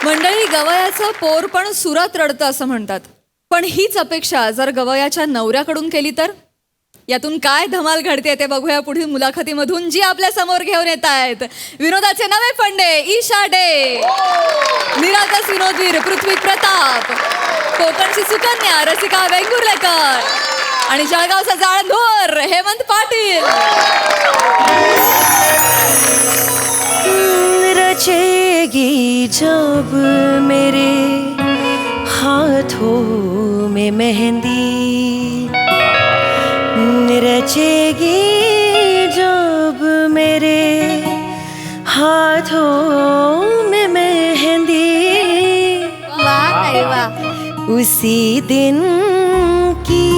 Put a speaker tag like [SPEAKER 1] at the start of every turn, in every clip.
[SPEAKER 1] मंडळी, गवयाचं पोर पण सुरात रडतं असं म्हणतात. पण हीच अपेक्षा जर गवयाच्या नवऱ्याकडून केली तर यातून काय धमाल घडते ते बघूया पुढील मुलाखतीमधून, जी आपल्या समोर घेऊन येत आहेत विनोदाचे नवे फंडे ईशा डे, निरागस विनोदवीर पृथ्वी प्रताप, कोकणची सुकन्या रसिका वेंगुर्लेकर आणि जळगावचा जाळंधोर हेमंत पाटील.
[SPEAKER 2] रचेगी जब मेरे हाथों में मेहंदी, रचेगी जब मेरे हाथों में मेहंदी, उसी दिन की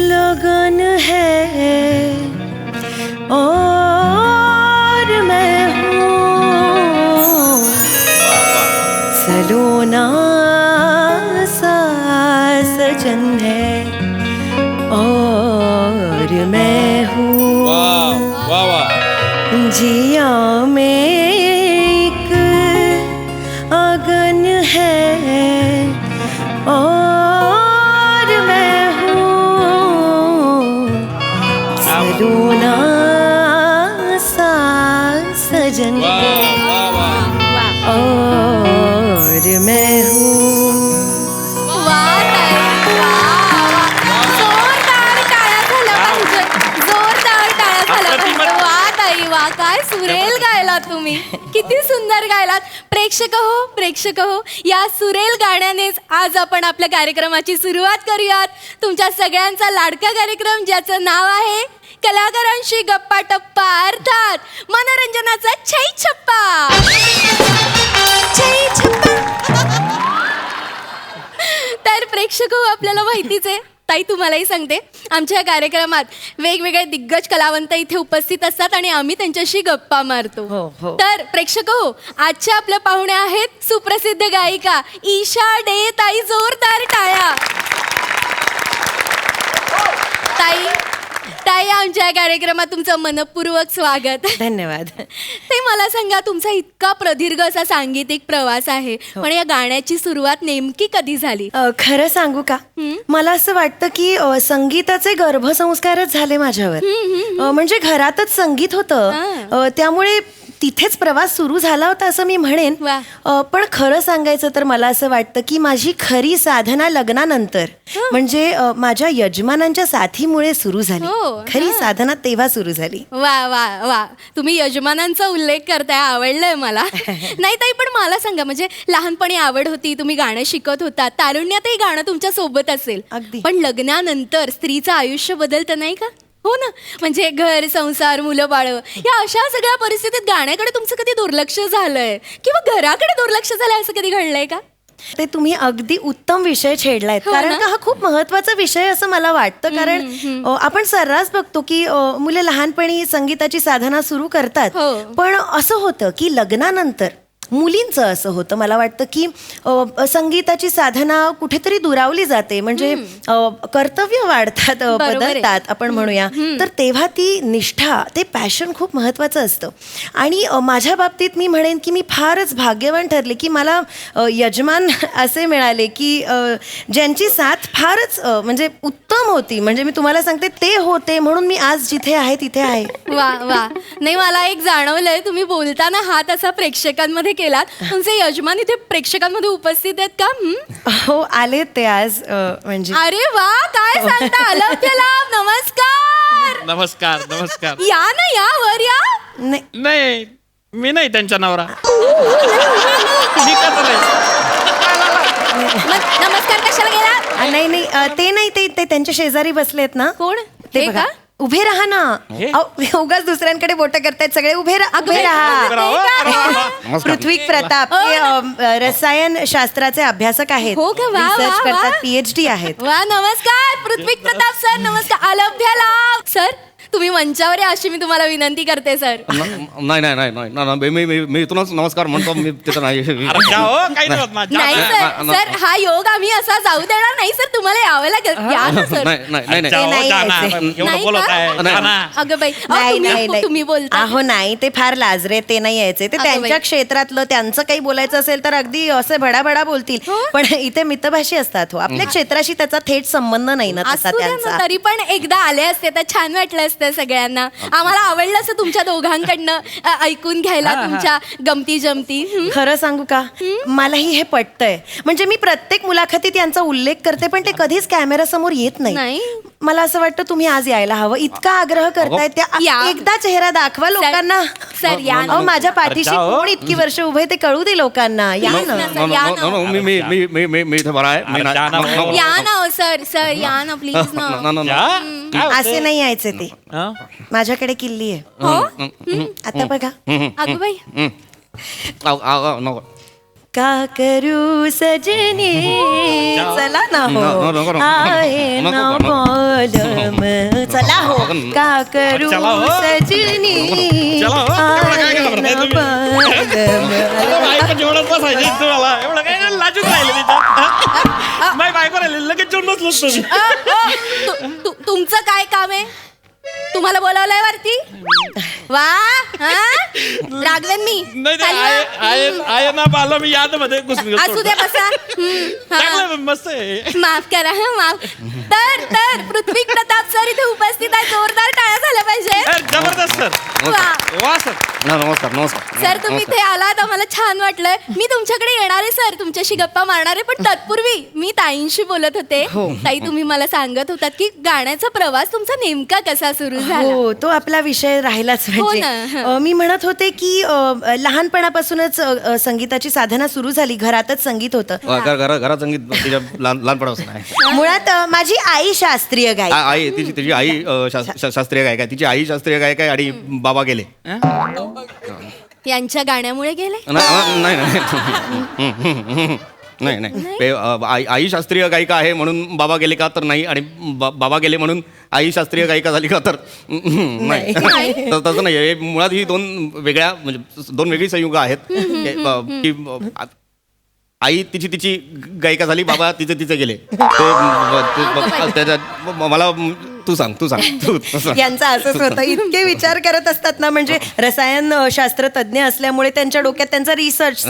[SPEAKER 2] लगन है और मैं हूँ सलोना सा सजन है और मैं हूँ जिया में एक अगन है और मैं हूँ सलोना सा सजन और मैं हूँ.
[SPEAKER 1] काय सुरेल गायला तुम्ही, किती सुंदर गायलात. प्रेक्षक हो, या सुरेल गाण्यानेच आज आपण आपल्या कार्यक्रमाची सुरुवात करूयात. तुमच्या सगळ्यांचा लाडका कार्यक्रम ज्याचं नाव आहे कलाकारांशी गप्पा टप्पा, अर्थात मनोरंजनाचा छै छप्पा. तर प्रेक्षक हो, आपल्याला माहितीच आहे, ताई तुम्हालाही सांगते, आमच्या कार्यक्रमात वेगवेगळे दिग्गज कलावंत इथे उपस्थित असतात आणि आम्ही त्यांच्याशी गप्पा मारतो.
[SPEAKER 2] हो.
[SPEAKER 1] तर प्रेक्षक हो, आजच्या आपल्या पाहुण्या आहेत सुप्रसिद्ध गायिका ईशा डे. ताई, जोरदार टाळ्या. ताई, आमच्या कार्यक्रमात तुमचं मनपूर्वक स्वागत.
[SPEAKER 2] धन्यवाद.
[SPEAKER 1] ते मला सांगा, तुमचा इतका प्रदीर्घ असा सांगीतिक प्रवास आहे, पण या गाण्याची सुरुवात नेमकी कधी झाली?
[SPEAKER 2] खरं सांगू का, मला असं वाटतं की संगीताचे गर्भसंस्कारच झाले माझ्यावर. म्हणजे घरातच संगीत होतं, त्यामुळे तिथेच प्रवास सुरू झाला होता असं मी म्हणेन. पण खरं सांगायचं तर मला असं वाटतं की माझी खरी साधना लग्नानंतर, म्हणजे माझ्या यजमानांच्या साथीमुळे सुरू झाली. खरी साधना तेव्हा सुरू झाली.
[SPEAKER 1] वा, तुम्ही यजमानांचा उल्लेख करताय, आवडलंय मला. नाही ताई, पण मला सांगा, म्हणजे लहानपणी आवड होती, तुम्ही गाणं शिकत होता, तारुण्यातही गाणं तुमच्या सोबत असेल,
[SPEAKER 2] अगदी.
[SPEAKER 1] पण लग्नानंतर स्त्रीचं आयुष्य बदलतं नाही का? हो ना, म्हणजे घर, संसार, मुलं बाळ, या अशा सगळ्या परिस्थितीत गाण्याकडे तुमचं कधी दुर्लक्ष झालंय किंवा घराकडे दुर्लक्ष झालंय असं कधी घडलंय का?
[SPEAKER 2] ते तुम्ही अगदी उत्तम विषय छेडलायत. कारण का हा खूप महत्वाचा विषय असं मला वाटतं. कारण आपण सर्रास बघतो की मुले लहानपणी संगीताची साधना सुरू करतात, पण असं होतं की लग्नानंतर मुलींचं असं होतं, मला वाटतं की संगीताची साधना कुठेतरी दुरावली जाते. म्हणजे कर्तव्य वाढतात, बदलतात आपण म्हणूया. तर तेव्हा ती निष्ठा, ते पॅशन खूप महत्त्वाचं असतं. आणि माझ्या बाबतीत मी म्हणेन की मी फारच भाग्यवान ठरले की मला यजमान असे मिळाले की ज्यांची साथ फारच म्हणजे उत्तम होती. म्हणजे मी तुम्हाला सांगते, ते होते म्हणून मी आज जिथे आहे तिथे आहे.
[SPEAKER 1] वा. नाही, मला एक जाणवलंय, तुम्ही बोलताना हात असा प्रेक्षकांमध्ये केलात. तुमचे यजमान इथे प्रेक्षकांमध्ये उपस्थित आहेत का?
[SPEAKER 2] हो, आले ते आज. म्हणजे
[SPEAKER 1] अरे वा, काय सांगता. अलभ्यला नमस्कार. या ना, या वर या.
[SPEAKER 3] नाही, मी नाही त्यांच्या नवरा.
[SPEAKER 1] नमस्कार कशाला गेला?
[SPEAKER 2] नाही, ते त्यांच्या शेजारी बसलेत ना.
[SPEAKER 1] कोण
[SPEAKER 2] ते बघा, उभे राहा ना. उगाच दुसऱ्यांकडे बोट करतायत सगळे. उभे राहा. पृथ्वी प्रताप हे रसायन शास्त्राचे अभ्यासक आहेत.
[SPEAKER 1] हो का? वा,
[SPEAKER 2] रिसर्च
[SPEAKER 1] वा,
[SPEAKER 2] करतात,
[SPEAKER 1] वा.
[SPEAKER 2] PhD आहेत.
[SPEAKER 1] वा, नमस्कार पृथ्वी प्रताप सर. नमस्कार अलभ्याला सर.
[SPEAKER 4] तुम्ही मंचावर या अशी मी तुम्हाला विनंती करते सर.
[SPEAKER 5] नाही नाही नाही नाही नाही, मी इथूनच नमस्कार म्हणतो. मी तिथं नाही.
[SPEAKER 3] अरे जा हो, काही नाही होत माझ्या.
[SPEAKER 4] नाही सर, सर हा योग आम्ही असा जाऊ देणार नाही सर. तुम्हाला यावं लागेल. या ना सर.
[SPEAKER 5] नाही नाही नाही
[SPEAKER 3] जा हो,
[SPEAKER 2] नाही
[SPEAKER 3] जा ना.
[SPEAKER 2] यायचं.
[SPEAKER 3] एवढं
[SPEAKER 4] नाही
[SPEAKER 3] बोलत
[SPEAKER 4] का?
[SPEAKER 3] आहे
[SPEAKER 5] नाही.
[SPEAKER 3] जा ना.
[SPEAKER 4] अगं बाई
[SPEAKER 2] नाही नाही नाही
[SPEAKER 4] तुम्ही बोलता.
[SPEAKER 2] अहो नाही, ते फार लाजरे, ते नाही यायचे. ते
[SPEAKER 4] अगं
[SPEAKER 2] त्यांच्या
[SPEAKER 4] बाई.
[SPEAKER 2] क्षेत्रातलं त्यांचं काही बोलायचं असेल तर अगदी असे भडाभडा बोलतील.
[SPEAKER 4] हो.
[SPEAKER 2] पण इथे मितभाषी असतात. हो, आपल्या क्षेत्राशी त्याचा थेट संबंध नाही ना तसा
[SPEAKER 4] असू द्या ना,
[SPEAKER 2] त्यांचा.
[SPEAKER 4] तरी पण एकदा आले असते तर छान वाटलं असतं सगळ्यांना. आम्हाला आवडलं असं तुमच्या दोघांकडनं ऐकून घ्यायला तुमच्या गमती जमती.
[SPEAKER 2] खरं सांगू का, मलाही हे पटतंय. म्हणजे मी प्रत्येक मुलाखतीत यांचा उल्लेख करते, पण ते कधीच कॅमेरा समोर येत नाही.
[SPEAKER 4] नाही.
[SPEAKER 2] मला असं वाटतं तुम्ही आज यायला हवं. इतका आग्रह करताय त्या
[SPEAKER 4] या.
[SPEAKER 2] एकदा चेहरा दाखवा लोकांना.
[SPEAKER 4] सर या ना.
[SPEAKER 2] अहो माझ्या पाठीशी
[SPEAKER 3] अरे,
[SPEAKER 2] कोण इतकी वर्ष उभे ते कळू दे लोकांना. या
[SPEAKER 4] Please
[SPEAKER 2] ना.
[SPEAKER 4] ना, सर, या ना.
[SPEAKER 5] मी इथे बरा आहे. मी
[SPEAKER 3] अरे, जा ना,
[SPEAKER 5] नाही-
[SPEAKER 4] या ना हो, सर सर या ना प्लीज ना.
[SPEAKER 3] जा. काय होतंय?
[SPEAKER 2] असे नाही यायचे ते.
[SPEAKER 3] हं?
[SPEAKER 2] माझ्याकडे किल्ली आहे.
[SPEAKER 4] हो
[SPEAKER 2] आता बघा.
[SPEAKER 4] अगं बाई
[SPEAKER 5] नको.
[SPEAKER 2] का करू सजनी, चला ना हो,
[SPEAKER 5] नको.
[SPEAKER 2] आहे ना
[SPEAKER 5] नको.
[SPEAKER 2] बोलम, चला हो, का करू
[SPEAKER 3] चला हो.
[SPEAKER 2] सजनी,
[SPEAKER 3] चला हो. एवढं काय
[SPEAKER 2] आहे
[SPEAKER 3] घाबरताय
[SPEAKER 2] ना
[SPEAKER 3] तुम्ही?
[SPEAKER 2] बोलम.
[SPEAKER 3] बायको जेवणच बसायची तुम्हाला एवढं काय लाजून राहिले तिच्यात. माझी बायको राहिली लगेच जेवण बसलोच तुम्ही.
[SPEAKER 4] तुमचं काय काम आहे? तुम्हाला बोलावलंय वरती? वा हा? रागवेन मी.
[SPEAKER 3] नाही ते
[SPEAKER 4] खाली वा.
[SPEAKER 3] आहे ना बाला मी याद मध्ये घुसून गेलो.
[SPEAKER 4] असू दे बसा. हा.
[SPEAKER 3] चांगलं मस्त आहे.
[SPEAKER 4] माफ करा हा माफ. तर पृथ्वी प्रताप सर इथे उपस्थित आहे. जोरदार टाळ्या झाल्या पाहिजे.
[SPEAKER 3] अरे, जबरदस्त सर.
[SPEAKER 4] वा.
[SPEAKER 3] वा सर.
[SPEAKER 5] नमस्कार.
[SPEAKER 4] सर तुम्ही इथे आलात आम्हाला छान वाटलंय. मी तुमच्याकडे येणार आहे सर, तुमच्याशी गप्पा मारणार आहे. पण तत्पूर्वी मी ताईंशी बोलत होते. ताई तुम्ही मला सांगत होतात की गाण्याचा प्रवास तुमचा नेमका कसा सुरू झाला.
[SPEAKER 2] हो, तो आपला विषय राहिलाच.
[SPEAKER 4] हो
[SPEAKER 2] म्हणजे
[SPEAKER 4] ना.
[SPEAKER 2] मी म्हणत होते की लहानपणापासूनच संगीताची साधना सुरू झाली. घरातच संगीत होतं.
[SPEAKER 5] घरात संगीत तिच्या लहानपणापासून आहे.
[SPEAKER 2] मुळात माझी आई शास्त्रीय गायक.
[SPEAKER 5] आई तिची आई शास्त्रीय गायक आहे. तिची आई शास्त्रीय गायक आहे आणि बाबा गेले.
[SPEAKER 4] यांच्या गाण्यामुळे गेले.
[SPEAKER 5] नाही आई शास्त्रीय गायिका आहे म्हणून बाबा गेले का तर नाही, आणि बाबा गेले म्हणून आई शास्त्रीय गायिका झाली का तर नाही. तसं नाही. हे मुळात ही दोन वेगळी संयुग आहेत. की आई तिची गायिका झाली, बाबा तिचे गेले. त्याच्यात मला तू सांग
[SPEAKER 2] यांचं असंच होतं. इतके विचार करत असतात ना. म्हणजे रसायन शास्त्र तज्ज्ञ असल्यामुळे त्यांच्या डोक्यात त्यांचा रिसर्च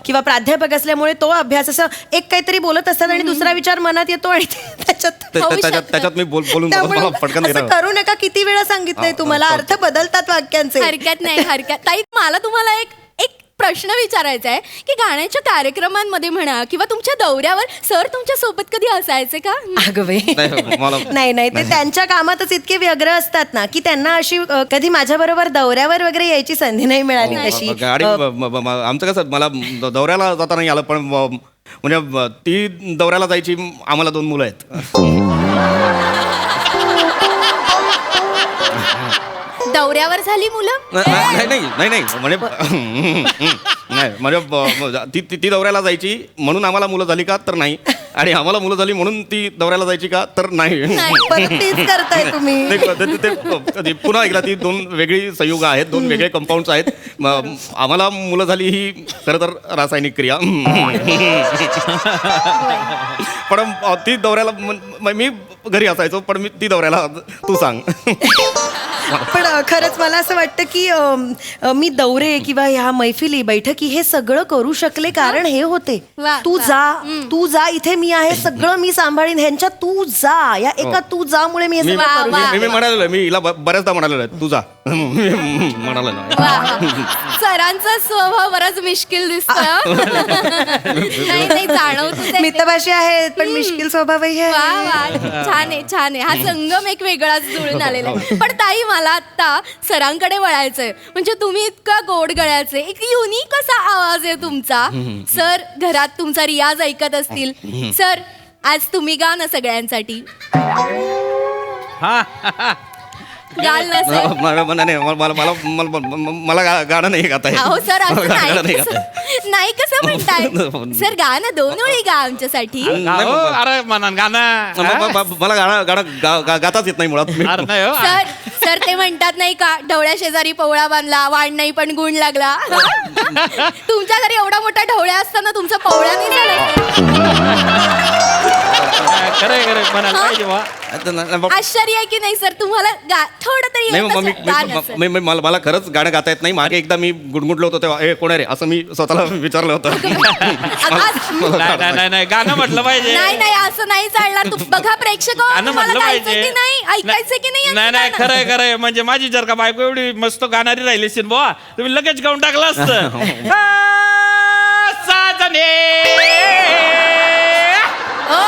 [SPEAKER 2] किंवा प्राध्यापक असल्यामुळे तो अभ्यास असं एक काहीतरी बोलत असतात आणि दुसरा विचार मनात येतो आणि
[SPEAKER 5] त्याच्यात मी बोलून मला पटकन
[SPEAKER 2] असं करू नका. किती वेळा सांगितलंय तुम्हाला, अर्थ बदलतात वाक्यांचे.
[SPEAKER 4] हरकत नाही हरकत. ताई मला तुम्हाला एक प्रश्न विचारायचा आहे की गाण्याच्या कार्यक्रमांमध्ये म्हणा किंवा तुमच्या दौऱ्यावर सर तुमच्या सोबत कधी असायचे का?
[SPEAKER 2] अगं बाई. नाही ते त्यांच्या कामातच इतके व्यग्र असतात ना की त्यांना अशी कधी माझ्या बरोबर दौऱ्यावर वगैरे यायची संधी नाही मिळाली तशी.
[SPEAKER 5] गाडी आमचं कसं, मला दौऱ्याला जाता नाही आलं, पण म्हणजे ती दौऱ्याला जायची. आम्हाला 2 मुलं आहेत.
[SPEAKER 4] दौऱ्यावर झाली मुलं?
[SPEAKER 5] नाही म्हणजे ती दौऱ्याला जायची म्हणून आम्हाला मुलं झाली का तर नाही, आणि आम्हाला मुलं झाली म्हणून ती दौऱ्याला जायची का तर नाही.
[SPEAKER 2] परत तेच करताय तुम्ही.
[SPEAKER 5] ते पुन्हा एकदा ती 2 वेगळी संयुग आहेत, 2 वेगळे कंपाऊंड्स आहेत. आम्हाला मुलं झाली ही खरं तर रासायनिक क्रिया. पण ती दौऱ्याला मी घरी असायचो, पण मी ती दौऱ्याला तू सांग.
[SPEAKER 2] पण खरंच मला असं वाटतं की मी दौरे किंवा ह्या मैफिली बैठकी हे सगळं करू शकले कारण हे होते.
[SPEAKER 4] वा,
[SPEAKER 2] तू जा इथे मी आहे, सगळं मी सांभाळीन. ह्यांच्या तू जा या एका तू जा मुळे मी हे सगळं करू शकले.
[SPEAKER 5] मी म्हणालेलो, मी हिला बऱ्याचदा म्हणालेलो आहे तू जा. म्हणालेलो.
[SPEAKER 4] सरांचा स्वभाव बराच मिश्किल दिसतोय. नाही जाणवतो.
[SPEAKER 2] मितभाषी आहेत पण मिश्किल स्वभावही आहे.
[SPEAKER 4] वा छान आहे. हा संगम एक वेगळाच जुळून आलेला आहे. पण ताई मला आता सरांकडे वळायचंय. म्हणजे तुम्ही इतका गोड गळ्याचे, एक युनिक असा आवाज आहे तुमचा. सर घरात तुमचा रियाज ऐकत असतील. सर आज तुम्ही गा ना सगळ्यांसाठी. गाल नसेल
[SPEAKER 5] नाही मला गाणं नाही गाता येत.
[SPEAKER 4] अहो सर असं
[SPEAKER 5] मला गाणं
[SPEAKER 4] नाही
[SPEAKER 5] गाता येत.
[SPEAKER 4] कसं- नाही कसं म्हणताय सर गा ना 2 ओळी गा आमच्यासाठी
[SPEAKER 3] हो, अरे म्हणा गाणं
[SPEAKER 5] मला गाणं गाताच येत नाही मुळात.
[SPEAKER 3] अरे नाही हो.
[SPEAKER 4] सर सर ते म्हणतात नाही का ढवळ्या शेजारी पवळा बांधला वाढ नाही पण गुण लागला तुमच्या घरी एवढा मोठा ढवळ्या असताना तुमचा पवळा नाही झाला
[SPEAKER 3] खरंय म्हणायला पाहिजे बा.
[SPEAKER 4] आश्चर्य आहे की नाही सर तुम्हाला थोडं तरी
[SPEAKER 5] नाही
[SPEAKER 4] येत
[SPEAKER 5] मग
[SPEAKER 4] असेल, गाणं असेल.
[SPEAKER 5] मला खरंच गाणं गाता येत नाही. मागे एकदा मी गुणगुणलो होतो तेव्हा कोण आहे रे असं मी स्वतःला विचारलं होतं.
[SPEAKER 3] नाही गाणं म्हटलं पाहिजे.
[SPEAKER 4] नाही असं नाही चालणार तू बघा प्रेक्षक
[SPEAKER 3] गाणं
[SPEAKER 4] तुम्हाला
[SPEAKER 3] म्हटलं
[SPEAKER 4] गायचं
[SPEAKER 3] पाहिजे
[SPEAKER 4] की नाही ऐकायचं की नाही
[SPEAKER 3] नाही
[SPEAKER 4] यांचं गाणं?
[SPEAKER 3] खरंय म्हणजे माझी जर का बायको एवढी मस्त गाणारी राहिली असेल बुवा तुम्ही लगेच गाऊन टाकलं असतं. साजने
[SPEAKER 4] ओ,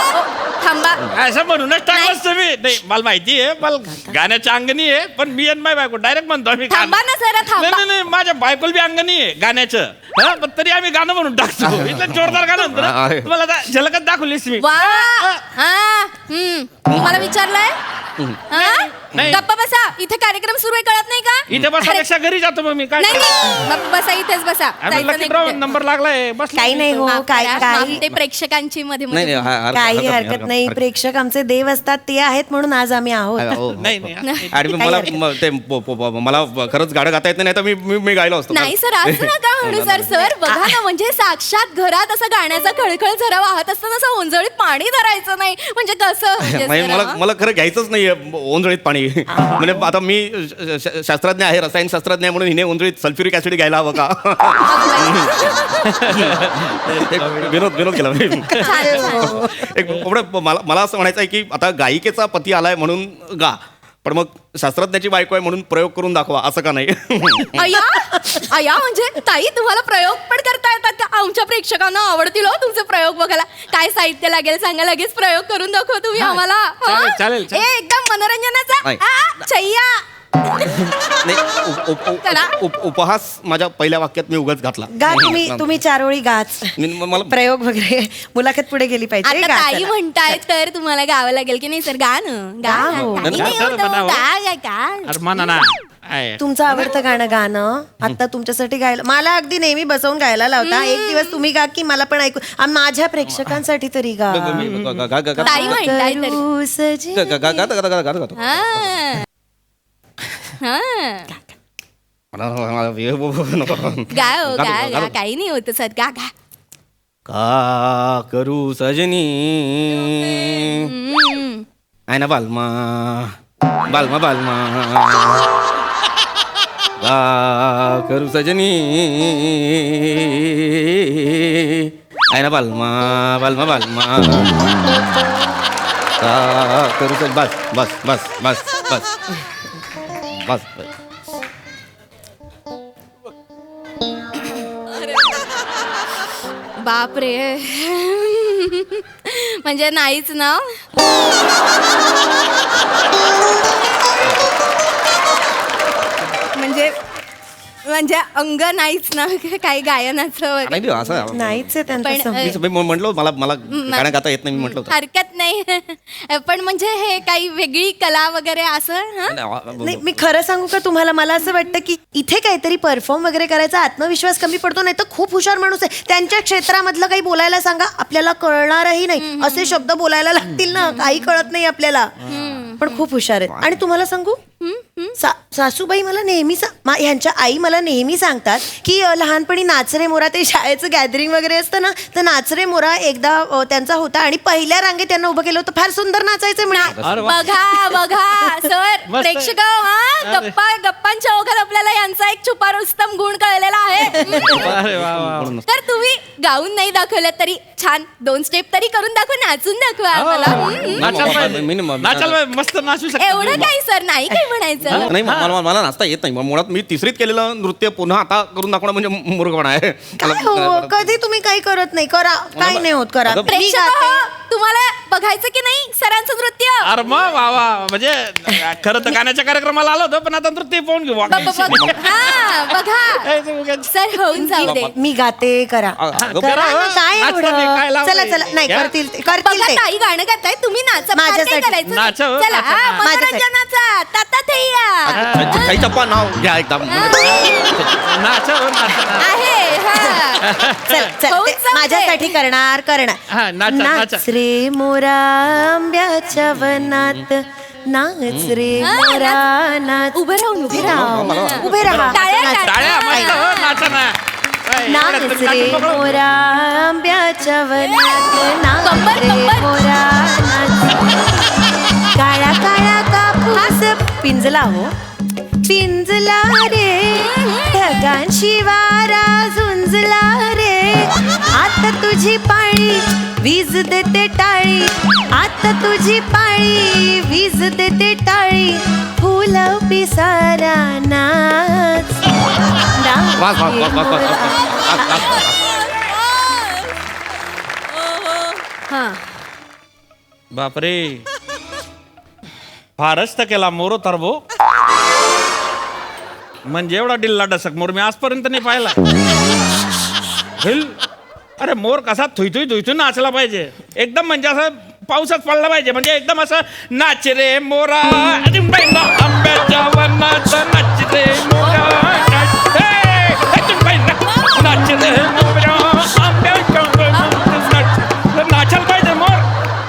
[SPEAKER 4] थांबा
[SPEAKER 3] असं म्हणूनच टाकलं असतं मी. नाही मला माहिती आहे मला गाण्याची अंगणी आहे पण मी आणि माझी बायको डायरेक्ट म्हणतो आम्ही गाणं.
[SPEAKER 4] थांबा ना जरा थांबा
[SPEAKER 3] नाही माझ्या बायकोला बी अंगणी आहे गाण्याचं. हा, पण तरी आम्ही गाणं म्हणून टाकतो. इथलं जोरदार गाणं म्हणतो ना.
[SPEAKER 5] आहे.
[SPEAKER 3] तुम्हाला आता झलकत दाखवलीस मी.
[SPEAKER 4] वा हा तुम्हाला विचारलंय हा?
[SPEAKER 3] नाही.
[SPEAKER 4] गप्पा बसा इथे कार्यक्रम सुरू आहे कळत नाही का
[SPEAKER 3] इथे बसण्यापेक्षा घरी जातो मग मी काय
[SPEAKER 4] नाही नाही गप्प बसा इथेच बसा
[SPEAKER 3] आम्ही
[SPEAKER 4] जायचं
[SPEAKER 3] लकी
[SPEAKER 4] नाही
[SPEAKER 3] ड्रॉ
[SPEAKER 4] कुठे.
[SPEAKER 3] नंबर लागलाय बस
[SPEAKER 2] काही नाही हो
[SPEAKER 4] माफ
[SPEAKER 2] काही
[SPEAKER 4] करा,
[SPEAKER 2] काही
[SPEAKER 4] माफ ते प्रेक्षकांची मध्ये
[SPEAKER 5] नाही
[SPEAKER 4] मध्ये
[SPEAKER 2] काही हरकत नाही. प्रेक्षक आमचे देव असतात ते आहेत म्हणून आज आम्ही आहोत.
[SPEAKER 3] नाही
[SPEAKER 5] आणि मला खरंच गाणं गाता येत नाही तर मी गायलो असतो.
[SPEAKER 4] नाही सर असं नका म्हणू सर बघा ना म्हणजे साक्षात घरात असं गाण्याचा खळखळ झरा वाहत असताना असं ओंजळीत पाणी धरायचं नाही म्हणजे कसं म्हणजे
[SPEAKER 5] म्हणजे
[SPEAKER 4] सर, हा?
[SPEAKER 5] मला खरं घ्यायचंच नाही ओंजळीत पाणी. म्हणजे आता मी शास्त्रज्ञ आहे रसायनशास्त्रज्ञ आहे म्हणून हिने ओंजळीत सल्फ्युरिक ऍसिड घ्यायला हवं का? एक विनोद केला मी.
[SPEAKER 4] छान.
[SPEAKER 5] एक मला असं म्हणायचं आहे की आता गायिकेचा पती आलाय म्हणून गा पण मग शास्त्रज्ञाची बायको आहे म्हणून प्रयोग करून दाखवा असं का नाही?
[SPEAKER 4] अया म्हणजे ताई तुम्हाला प्रयोग पण करता येतात का आमच्या प्रेक्षकांना आवडतील हो तुमचे प्रयोग बघायला काय साहित्य लागेल सांगा लगेच प्रयोग करून दाखवा तुम्ही आम्हाला हा?
[SPEAKER 3] चालेल.
[SPEAKER 4] एकदम मनोरंजनाचा
[SPEAKER 5] नाही.
[SPEAKER 4] छैया
[SPEAKER 5] नाही,
[SPEAKER 4] करा.
[SPEAKER 5] उपहास माझ्या पहिल्या वाक्यात मी उगाच घातला.
[SPEAKER 2] गा तुम्ही 4 ओळी गाच.
[SPEAKER 5] मला
[SPEAKER 2] प्रयोग वगैरे मुलाखत पुढे गेली पाहिजे.
[SPEAKER 4] आता
[SPEAKER 2] गा
[SPEAKER 4] ताई
[SPEAKER 2] चला.
[SPEAKER 4] म्हणताय तर तुम्हाला गावं लागेल की नाही सर गाणं
[SPEAKER 2] गा हो.
[SPEAKER 4] गा
[SPEAKER 3] अरे म्हणा ना आहे.
[SPEAKER 2] तुमचं आवडतं गाणं आता तुमच्यासाठी गायला मला अगदी नेहमी बसवून गायला लावता. एक दिवस तुम्ही गा की मला पण ऐकू माझ्या प्रेक्षकांसाठी तरी गा.
[SPEAKER 4] ताई म्हणताय तरी
[SPEAKER 2] करू सजी.
[SPEAKER 4] हा. हा. गा हो, गा काही नाही होत सर गा
[SPEAKER 5] का करू सजनी आहे ना बालमा बालमा का करू सजनी आहे ना बालमा का करू सज बस
[SPEAKER 4] बापरे म्हणजे नाहीच ना म्हणजे अंग नाहीच ना काही गायनाचं वगैरे.
[SPEAKER 5] नाही असं
[SPEAKER 2] नाहीच आहे त्यांचं
[SPEAKER 4] पण,
[SPEAKER 2] सम-
[SPEAKER 5] मी म्हटलं मला गाणं गाता येत नाही मी म्हटलं होतं.
[SPEAKER 4] हरकत नाही पण म्हणजे हे काही वेगळी कला वगैरे असं हा?
[SPEAKER 2] नाही मी खरं सांगू का तुम्हाला मला असं वाटतं की इथे काहीतरी परफॉर्म वगैरे करायचा आत्मविश्वास कमी पडतो. नाही तर खूप हुशार माणूस आहे त्यांच्या क्षेत्रामधलं काही बोलायला सांगा आपल्याला कळणारही नाही. असे शब्द बोलायला लागतील ना काही कळत नाही आपल्याला. पण खूप हुशार आहेत. आणि तुम्हाला सांगू सासूबाई मला नेहमी ह्यांच्या आई मला नेहमी सांगतात की लहानपणी नाचरे मोरा ते शाळेचं गॅदरिंग वगैरे असतं ना तर नाचरे मोरा एकदा त्यांचा होता आणि पहिल्या रांगेत त्यांना उभं केलं होतं. फार सुंदर नाचायचं म्हणे.
[SPEAKER 4] बघा सर
[SPEAKER 3] मस्त.
[SPEAKER 4] प्रेक्षक हा गप्पांच्या ओघात आपल्याला यांचा एक छुपा रुस्तम गुण कळलेला आहे.
[SPEAKER 3] अरे वा.
[SPEAKER 4] तर तुम्ही गाऊन नाही दाखवलं तरी छान 2 स्टेप तरी करून दाखवा नाचून दाखवा आम्हाला.
[SPEAKER 3] नाचायला पाहिजे. नाचायला पाहिजे. मस्त नाचू शकतो.
[SPEAKER 4] एवढं काही सर नाही काही म्हणायचं.
[SPEAKER 5] नाही मला नाचता येत नाही. मुळात मी तिसरीत केलेलं नृत्य पुन्हा आता करून दाखवणं म्हणजे मूर्खपणा आहे.
[SPEAKER 2] काय हो कधी तुम्ही काही करत नाही करा काही नाही होत करा. मी
[SPEAKER 4] प्रेक्षक
[SPEAKER 2] गाते.
[SPEAKER 4] हो, तुम्हाला बघायचं की नाही सरांचं नृत्य?
[SPEAKER 3] अरे मग वा म्हणजे खरं तर गाण्याच्या कार्यक्रमाला आलो होतो पण आता नृत्य पाहून घेऊ
[SPEAKER 4] हा बघा सर होऊन जाऊ दे.
[SPEAKER 2] मी गाते करा करा ना, काय एवढं? चला चला नाही करतील
[SPEAKER 4] बघा
[SPEAKER 2] ते.
[SPEAKER 4] ताई गाणं गाताय तुम्ही नाचा.
[SPEAKER 2] माझ्यासाठी.
[SPEAKER 4] काय करायचं?
[SPEAKER 3] नाचा हो,
[SPEAKER 4] चला
[SPEAKER 3] नाचा.
[SPEAKER 4] हा, मनोरंजनाचा ताता
[SPEAKER 5] काही चप्पा नाव घ्या एकदम
[SPEAKER 3] नाच
[SPEAKER 4] आहे हा.
[SPEAKER 2] चल चल
[SPEAKER 4] होऊन
[SPEAKER 2] ते
[SPEAKER 4] जाऊ दे.
[SPEAKER 2] माझ्यासाठी करणार
[SPEAKER 3] हा, नाचा, नाचा.
[SPEAKER 2] नाच रे मोरा आंब्याच्या वनात नाच रे
[SPEAKER 4] हा,
[SPEAKER 2] मोरा नाच.
[SPEAKER 4] उभे राहून उभे राहा.
[SPEAKER 2] उभे राहा
[SPEAKER 4] टाळ्या,
[SPEAKER 2] नाच.
[SPEAKER 3] टाळ्या मस्त हो, नाचा ना.
[SPEAKER 2] नाच रे मोरा आंब्याच्या वनात नाच
[SPEAKER 4] कंबर,
[SPEAKER 2] रे
[SPEAKER 4] कंबर.
[SPEAKER 2] मोरा नाच. काळा काळा कापूस पिंजला हो पिंजला रे ढगांशी वारा झुंजला रे आता तुझी पाळी वीज देते टाळी आता तुझी पाळी वीज देते टाळी फुल पिसारा नाच
[SPEAKER 5] वास, वास, वास, वास, वास, वास, वास, वास.
[SPEAKER 4] हा.
[SPEAKER 3] बापरे फारच तर केला मोरो तरबो म्हणजे एवढा डिल्ला डसक मोर मी आजपर्यंत नाही पाहिला. हिल अरे मोर कसा थुई नाचला पाहिजे एकदम म्हणजे असं पाऊसच पडला पाहिजे म्हणजे एकदम असं नाच रे मोरा आंब्याच्या वनात नाच रे मोरा नाच रे मोरा आंब्याच्या वनात नाचायला पाहिजे मोर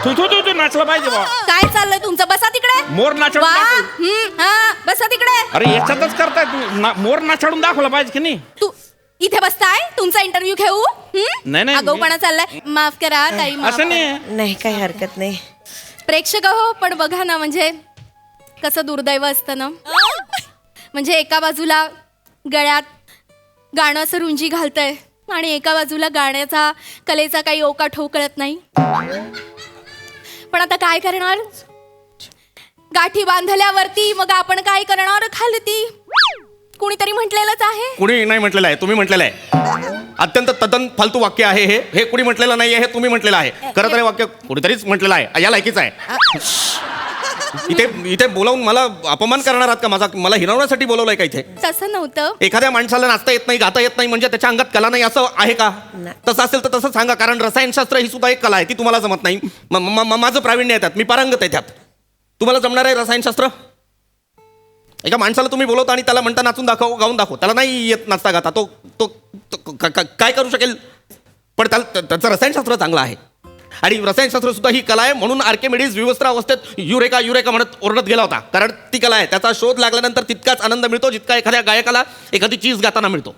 [SPEAKER 3] थुई नाचला पाहिजे बा.
[SPEAKER 4] काय चाललंय तुमचं? बसा तिकडे.
[SPEAKER 3] मोर नाचवून
[SPEAKER 4] वा.
[SPEAKER 3] दाखव.
[SPEAKER 4] हा बसा तिकडे.
[SPEAKER 3] अरे याच्यातच करताय तू मोर नाचवून दाखवला पाहिजे की नाही.
[SPEAKER 4] तू इथे बसताय तुमचा इंटरव्ह्यू घेऊ?
[SPEAKER 3] नाही, नाही.
[SPEAKER 4] आगाऊपणा चाललाय. माफ करा ताई माफ
[SPEAKER 3] असं
[SPEAKER 4] करा.
[SPEAKER 3] नाही
[SPEAKER 2] नाही काही हरकत नाही.
[SPEAKER 4] प्रेक्षक हो पण बघा ना म्हणजे कसं दुर्दैव असतं ना. म्हणजे एका बाजूला गळ्यात गाणं असं रुंजी घालतंय आणि एका बाजूला गाण्याचा कलेचा काही ओका ठोकळत नाही. पण आता काय करणार? गाठी बांधल्यावरती मग आपण काय करणार खालती? कुणीतरी म्हटलेलंच आहे.
[SPEAKER 5] कुणी नाही म्हटलेलं आहे तुम्ही म्हटलेलं आहे. अत्यंत तद्दन फालतू वाक्य आहे हे कुणी म्हटलेलं नाही हे तुम्ही म्हटलेलं आहे. खरं तर हे वाक्य कुणीतरीच म्हटलेलं आहे या लायकीच आहे. इथे बोलावून मला अपमान करणार आहात का? मला हिरवण्यासाठी बोलवलंय का इथे?
[SPEAKER 4] तसं नव्हतं.
[SPEAKER 5] एखाद्या माणसाला नाचता येत नाही गाता येत नाही म्हणजे त्याच्या अंगात कला नाही असं आहे का? तसं असेल तर तसं सांगा कारण रसायनशास्त्र ही सुद्धा एक कला आहे ती तुम्हाला जमत नाही. माझं प्रावीण्य आहे त्यात मी पारंगत आहे त्यात. तुम्हाला जमणार आहे रसायनशास्त्र? एका माणसाला तुम्ही बोलवता आणि त्याला म्हणता नाचून दाखव गाऊन दाखव त्याला नाही येत नाचता गाता तो काय करू शकेल? पण त्याचं रसायनशास्त्र चांगलं आहे आणि रसायनशास्त्र सुद्धा ही कला आहे म्हणून आर्किमिडीज विवस्त्र अवस्थेत युरेका युरेका म्हणत ओरडत गेला होता कारण ती कला आहे. त्याचा शोध लागल्यानंतर तितकाच आनंद मिळतो जितका एखाद्या गायकाला एखादी चीज गाताना मिळतो.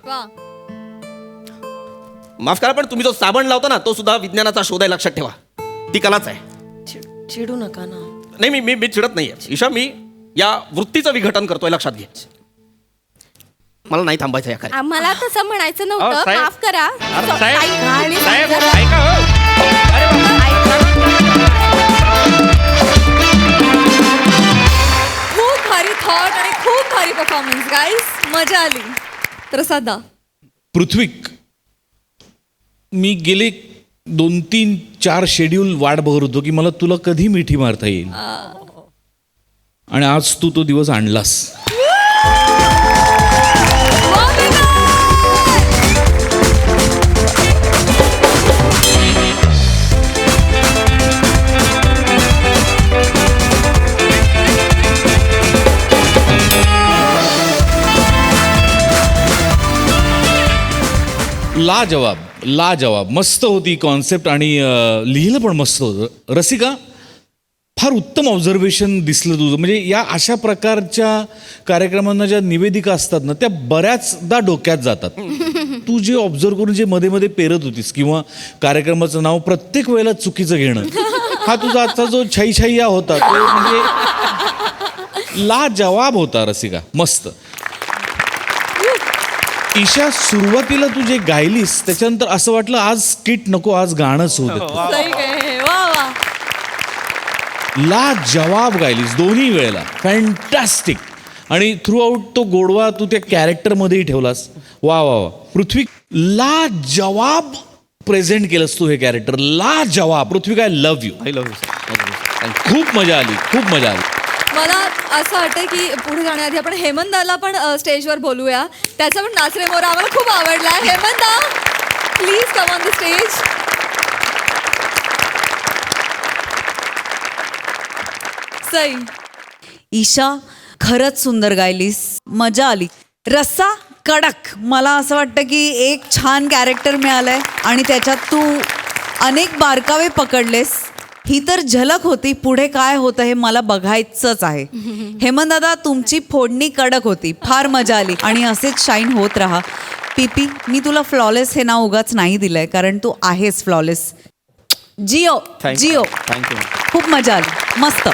[SPEAKER 5] माफ करा पण तुम्ही जो साबण लावता ना तो सुद्धा विज्ञानाचा शोध आहे लक्षात ठेवा. ती कलाच आहे.
[SPEAKER 2] चिडू नका ना.
[SPEAKER 5] नाही मी चिडत नाहीये ईशा मी या वृत्तीचं विघटन करतोय लक्षात घे. मला नाही थांबायचं या कार्य.
[SPEAKER 4] आम्हाला तसं म्हणायचं
[SPEAKER 3] अहो,
[SPEAKER 4] नव्हतं.
[SPEAKER 3] साहेब.
[SPEAKER 4] माफ करा.
[SPEAKER 3] अरे, साहेब.
[SPEAKER 4] ताई,
[SPEAKER 3] साहेब ऐका हो. अरे
[SPEAKER 1] खूप भारी थॉट आणि खूप भारी परफॉर्मन्स गाईस मजा आली. तर सदा
[SPEAKER 6] पृथ्वीक मी गेले 2-3-4 शेड्यूल वाट बघत होतो की मला तुला कधी मिठी मारता येईल आणि आज तू तो दिवस आणलास. लाजवाब मस्त होती कॉन्सेप्ट आणि लिहिलं पण मस्त होतं. रसिका फार उत्तम ऑब्झर्वेशन दिसलं तुझं. म्हणजे या अशा प्रकारच्या कार्यक्रमांना ज्या निवेदिका असतात ना त्या बऱ्याचदा डोक्यात जातात. तू जे ऑब्झर्व करून जे मध्ये मध्ये पेरत होतीस किंवा कार्यक्रमाचं नाव प्रत्येक वेळेला चुकीचं घेणं हा तुझा आजचा जो छैया होता तो म्हणजे लाजवाब होता रसिका. मस्त. ईशा सुरुवातीला तू जे गायलीस त्याच्यानंतर असं वाटलं आज स्किट नको आज गाणंच होऊ देत.
[SPEAKER 1] सही काय वा वा.
[SPEAKER 6] लाजवाब गायलीस दोन्ही वेळेला. फॅन्टॅस्टिक. आणि थ्रू आउट तो गोडवा तू त्या कॅरेक्टरमध्येही ठेवलास. वा वा वा. पृथ्वी लाजवाब प्रेझेंट केलंस तू हे कॅरेक्टर लाजवाब. Prithvi, I love you.
[SPEAKER 5] I love you sir.
[SPEAKER 6] खूप मजा आली, खूप मजा आली.
[SPEAKER 1] मला असं वाटतं की पुढे जाण्याआधी आपण हेमंतला पण स्टेजवर बोलूया. त्याचा पण नाच रे मोरा आम्हाला खूप आवडला. Hemant, please come on the stage. Sai,
[SPEAKER 7] Isha खरंच सुंदर गायलीस, मजा आली. रस्सा कडक. मला असं वाटतं की एक छान कॅरेक्टर मिळालंय आणि त्याच्यात तू अनेक बारकावे पकडलेस. ही तर झलक होती, पुढे काय होतं हे मला बघायचंच आहे. हेमंत दादा, तुमची फोडणी कडक होती, फार मजा आली आणि असेच शाईन होत राहा. पीपी, मी तुला फ्लॉलेस हे नाव उगाच नाही दिलंय, कारण तू आहेस फ्लॉलेस. जिओ जिओ.
[SPEAKER 5] थँक्यू.
[SPEAKER 7] खूप मजा आली, मस्त.